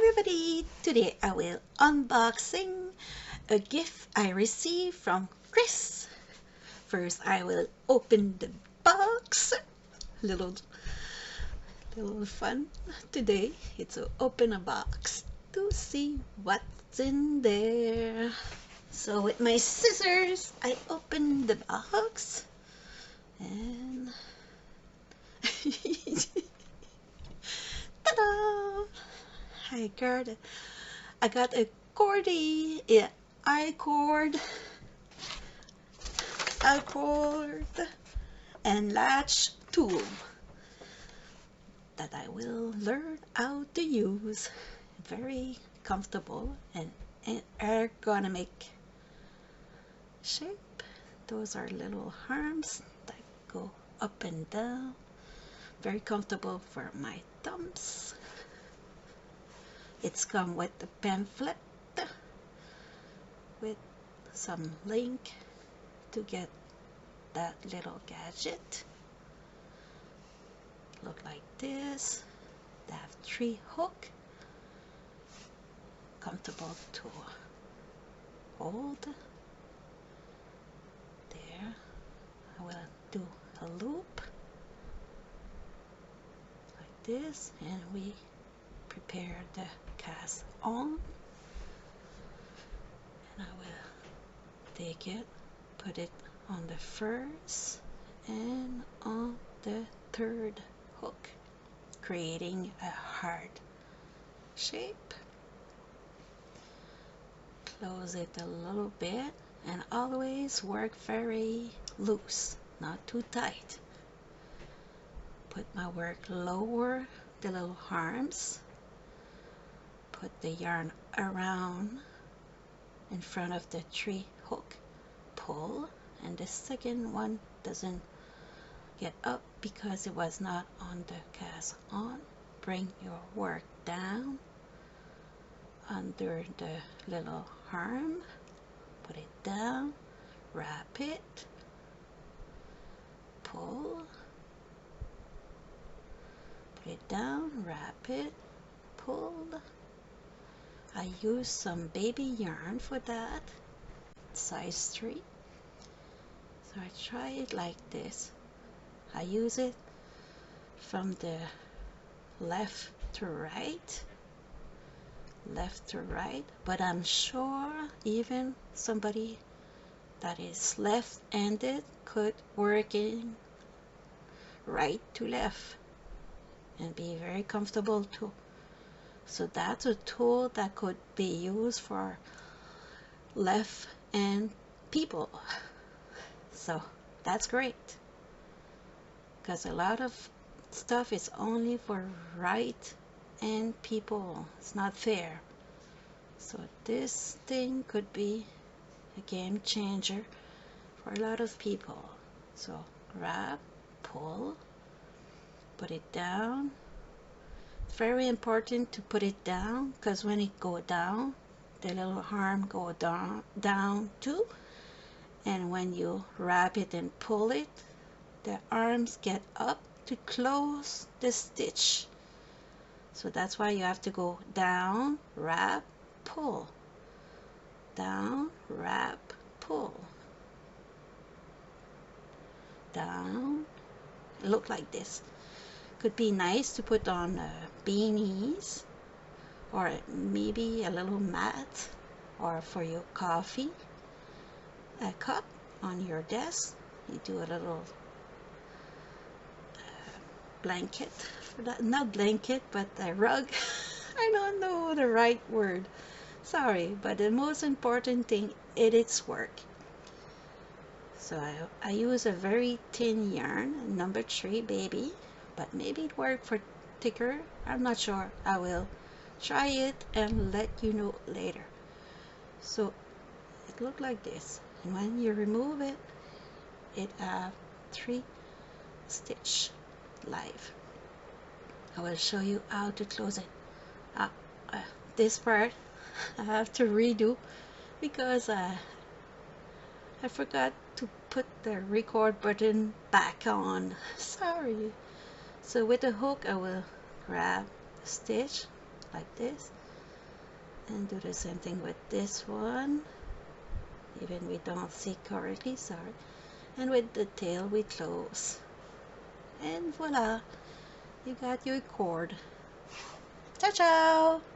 everybody! Today I will unboxing a gift I received from Chris. First I will open the box. Little fun today. It's to open a box to see what's in there. So with my scissors I open the box and ta-da! I got a CORDY, yeah, ICORD and LATCH tool that I will learn how to use. Very comfortable and ergonomic shape. Those are little arms that go up and down. Very comfortable for my thumbs. It's come with the pamphlet with some link to get that little gadget. Look like this. They have 3 hooks, comfortable to hold. There, I will do a loop like this, and we prepare the cast on, and I will take it, put it on the first and on the third hook, creating a heart shape. Close it a little bit and always work very loose, not too tight. Put my work lower the little arms. Put the yarn around in front of the 3 hook, pull, and the second one doesn't get up because it was not on the cast on. Bring your work down under the little arm, put it down, wrap it, pull, put it down, wrap it, pull. I use some baby yarn for that, size 3. So I try it like this. I use it from the left to right, but I'm sure even somebody that is left-handed could work in right to left and be very comfortable too. So that's a tool that could be used for left-hand people. So that's great, because a lot of stuff is only for right-hand people. It's not fair. So this thing could be a game changer for a lot of people. So grab, pull, put it down. It's very important to put it down, because when it go down, the little arm go down too, and when you wrap it and pull it, the arms get up to close the stitch. So that's why you have to go down, wrap, pull, down, wrap, pull, down. Look like this. Could be nice to put on beanies, or maybe a little mat, or for your coffee, a cup on your desk. You do a little blanket for that, not blanket, but a rug. I don't know the right word, sorry, but the most important thing, it's work. So I use a very thin yarn, number 3 baby, but maybe it worked for thicker. I'm not sure. I will try it and let you know later. So it looked like this, and when you remove it, it have 3 stitch live. I will show you how to close it. This part I have to redo because I forgot to put the record button back on. Sorry. So with the hook I will grab the stitch like this, And do the same thing with this one, even we don't see correctly, sorry. And with the tail we close, and voila, you got your cord. Ciao ciao.